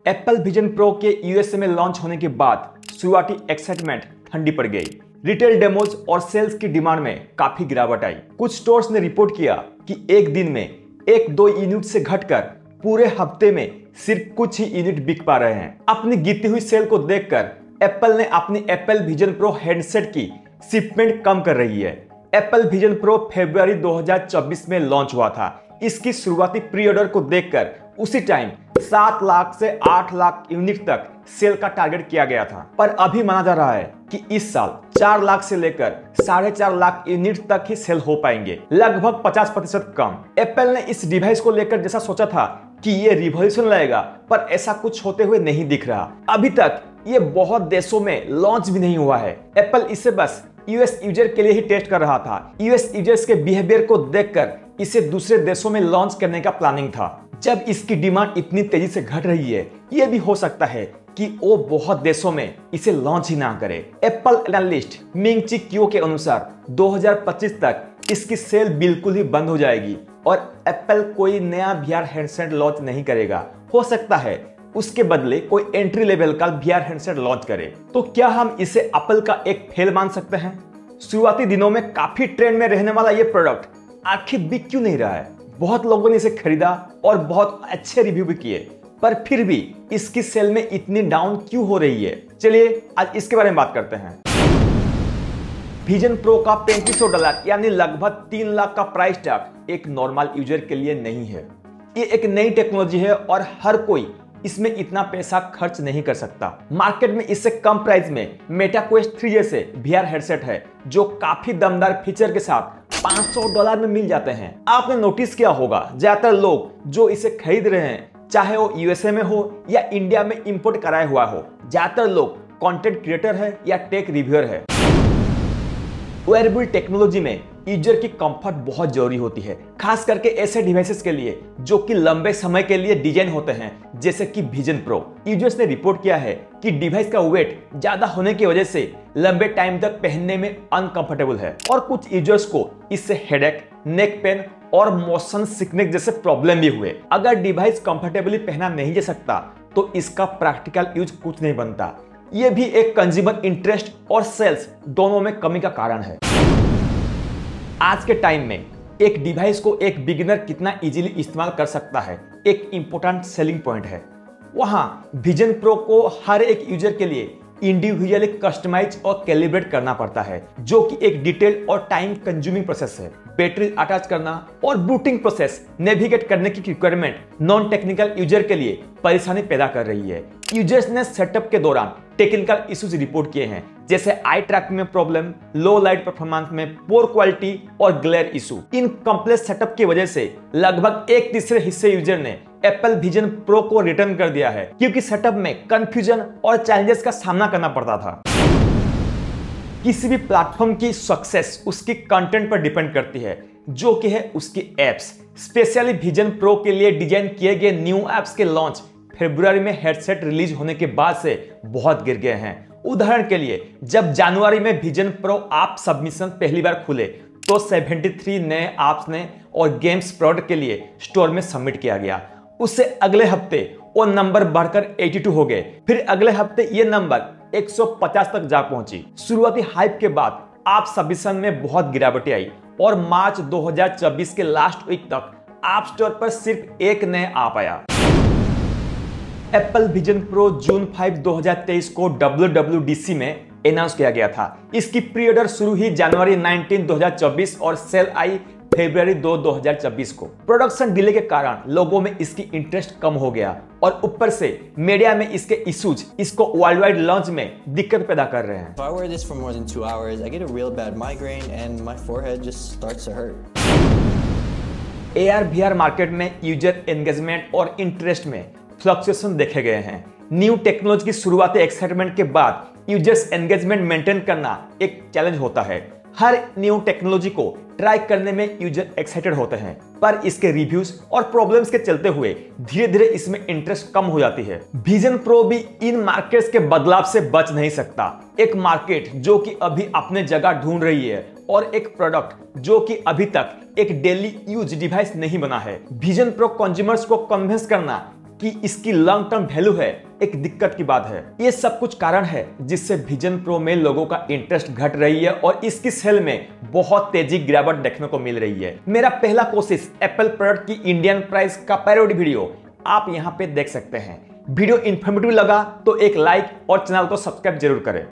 Apple vision pro के USA में launch होने के बाद शुरुआती एक्साइटमेंट ठंडी पड़ गई। रिटेल डेमोज और सेल्स की डिमांड में काफी गिरावट आई। कुछ स्टोर्स ने रिपोर्ट किया कि एक दिन में 1-2 यूनिट से घटकर पूरे हफ्ते में सिर्फ कुछ ही यूनिट बिक पा रहे हैं। अपनी गिरती हुई सेल को देखकर एप्पल ने अपनी एप्पल विजन प्रो हेडसेट की शिपमेंट कम कर रही है। एप्पल विजन प्रो फरवरी 2024 में लॉन्च हुआ था। इसकी शुरुआती प्री ऑर्डर को देखकर उसी टाइम 7 लाख से 8 लाख यूनिट तक सेल का टारगेट किया गया था, पर अभी माना जा रहा है कि इस साल 4 लाख से लेकर 4.5 लाख यूनिट तक ही सेल हो पाएंगे, लगभग 50% कम। एप्पल ने इस डिवाइस को लेकर जैसा सोचा था कि ये रिवॉल्यूशन लाएगा, पर ऐसा कुछ होते हुए नहीं दिख रहा। अभी तक ये बहुत देशों में लॉन्च भी नहीं हुआ है। एप्पल इसे बस यूएस यूजर के लिए ही टेस्ट कर रहा था। यूएस यूजर्स के बिहेवियर को देखकर इसे दूसरे देशों में लॉन्च करने का प्लानिंग था। जब इसकी डिमांड इतनी तेजी से घट रही है, ये भी हो सकता है कि वो बहुत देशों में इसे लॉन्च ही ना करे। एप्पल एनालिस्ट मिंग ची क्यू के अनुसार 2025 तक इसकी सेल बिल्कुल ही बंद हो जाएगी और एप्पल कोई नया VR हेडसेट लॉन्च नहीं करेगा। हो सकता है उसके बदले कोई एंट्री लेवल का VR हेडसेट लॉन्च करे। तो क्या हम इसे एप्पल का एक फेल मान सकते हैं? शुरुआती दिनों में काफी ट्रेंड में रहने वाला ये प्रोडक्ट आखिर बिक क्यों नहीं रहा है? बहुत लोगों ने इसे खरीदा और बहुत अच्छे रिव्यू भी किए, पर फिर भी इसकी सेल में इतनी डाउन क्यों हो रही है? चलिए आज इसके बारे में बात करते हैं। विजन प्रो का $3500 यानी लगभग 3 लाख का प्राइस टैग एक नॉर्मल यूजर के लिए नहीं है। ये एक नई टेक्नोलॉजी है और हर कोई इसमें इतना पैसा खर्च नहीं कर सकता। मार्केट में इससे कम प्राइस में मेटा क्वेस्ट 3 जैसे VR हेडसेट है जो काफी दमदार फीचर के साथ $500 में मिल जाते हैं। आपने नोटिस किया होगा ज्यादातर लोग जो इसे खरीद रहे हैं, चाहे वो यूएसए में हो या इंडिया में इंपोर्ट कराया हुआ हो, ज्यादातर लोग कंटेंट क्रिएटर है या टेक रिव्यूअर है। वेयरेबल टेक्नोलॉजी में यूजर की कंफर्ट बहुत जरूरी होती है, खास करके ऐसे डिवाइसेस के लिए जो कि लंबे समय के लिए डिजाइन होते हैं, जैसे कि विजन प्रो। यूजर्स ने रिपोर्ट किया है कि डिवाइस का वेट ज्यादा होने की वजह से लंबे टाइम तक पहनने में अनकंफर्टेबल है और कुछ यूजर्स को इससे हेडेक, नेक पेन और मोशन सिकनेस जैसे प्रॉब्लम भी हुए। अगर डिवाइस कंफर्टेबली पहना नहीं जा सकता तो इसका प्रैक्टिकल यूज कुछ नहीं बनता। यह भी एक कंज्यूमर इंटरेस्ट और सेल्स दोनों में कमी का कारण है। आज के टाइम में एक डिवाइस को एक बिगिनर कितना इजीली इस्तेमाल कर सकता है, एक इंपॉर्टेंट सेलिंग पॉइंट है। वहां विजन प्रो को हर एक यूजर के लिए इंडिविजुअली कस्टमाइज और कैलिब्रेट करना पड़ता है, जो कि एक डिटेल और टाइम कंज्यूमिंग प्रोसेस है। बैटरी अटैच करना और बूटिंग प्रोसेस नेविगेट करने की रिक्वायरमेंट नॉन टेक्निकल यूजर के लिए परेशानी पैदा कर रही है। यूजर्स ने सेटअप के दौरान टेक्निकल इश्यूज रिपोर्ट किए हैं, जैसे आई ट्रैकिंग में प्रॉब्लम, लो लाइट परफॉर्मेंस में पोर क्वालिटी और glare issue. In complex setup की वजह से लगभग 1/3 हिस्से यूजर ने एप्पल विजन प्रो को रिटर्न कर दिया है, क्योंकि सेटअप में कंफ्यूजन और चैलेंजेस का सामना करना पड़ता था। किसी भी प्लेटफॉर्म की सक्सेस उसकी कंटेंट पर डिपेंड करती है, जो कि है उसकी एप्स। स्पेशली विजन प्रो के लिए डिजाइन किए गए न्यू एप्स के लॉन्च फरवरी में हेडसेट रिलीज होने के बाद से बहुत गिर गए हैं। उदाहरण के लिए जब जनवरी में विजन प्रो ऐप सबमिशन पहली बार खुले तो 73 नए ऐप्स ने और गेम्स प्रोडक्ट के लिए स्टोर में सबमिट किया गया। उससे अगले हफ्ते वो नंबर बढ़कर 82 हो गए। फिर अगले हफ्ते ये नंबर 150 तक जा पहुंची। शुरुआती हाइप के बाद ऐप सबमिशन में बहुत गिरावट आई और मार्च 2024 के लास्ट वीक तक ऐप स्टोर पर सिर्फ एक नया ऐप आया। एप्पल विजन प्रो जून 5, 2023 को WWDC में अनाउंस किया गया था। इसकी प्री ऑर्डर शुरू हुई जनवरी 19, 2024 और सेल आई फरवरी 2, 2024 को। प्रोडक्शन डिले के कारण लोगों में इसकी इंटरेस्ट कम हो गया और ऊपर से मीडिया में इसके इश्यूज इसको वर्ल्ड वाइड लॉन्च में दिक्कत पैदा कर रहे हैं। If I wear this for more than 2 hours, I get a real bad migraine and my forehead just starts to hurt. AR/VR market में यूजर एंगेजमेंट और इंटरेस्ट में फ्लक्चुएशन देखे गए हैं। न्यू टेक्नोलॉजी की शुरुआती एक्साइटमेंट के बाद यूजर्स एंगेजमेंट मेंटेन करना एक चैलेंज होता है। हर न्यू टेक्नोलॉजी को ट्राई करने में यूजर एक्साइटेड होते हैं, पर इसके रिव्यूज और प्रॉब्लम्स के चलते हुए धीरे धीरे इसमें इंटरेस्ट कम हो जाती है। विजन प्रो भी इन मार्केट्स के बदलाव से बच नहीं सकता। एक मार्केट जो कि अभी अपने जगह ढूंढ रही है और एक प्रोडक्ट जो कि अभी तक एक डेली यूज डिवाइस नहीं बना है। विजन प्रो कंज्यूमर्स को कन्विंस करना कि इसकी लॉन्ग टर्म वैल्यू है एक दिक्कत की बात है। ये सब कुछ कारण है जिससे विजन प्रो में लोगों का इंटरेस्ट घट रही है और इसकी सेल में बहुत तेजी गिरावट देखने को मिल रही है। मेरा पहला कोशिश एप्पल प्रोडक्ट की इंडियन प्राइस का पैरोडी वीडियो आप यहाँ पे देख सकते हैं। वीडियो इन्फॉर्मेटिव लगा तो एक लाइक और चैनल को सब्सक्राइब जरूर करें।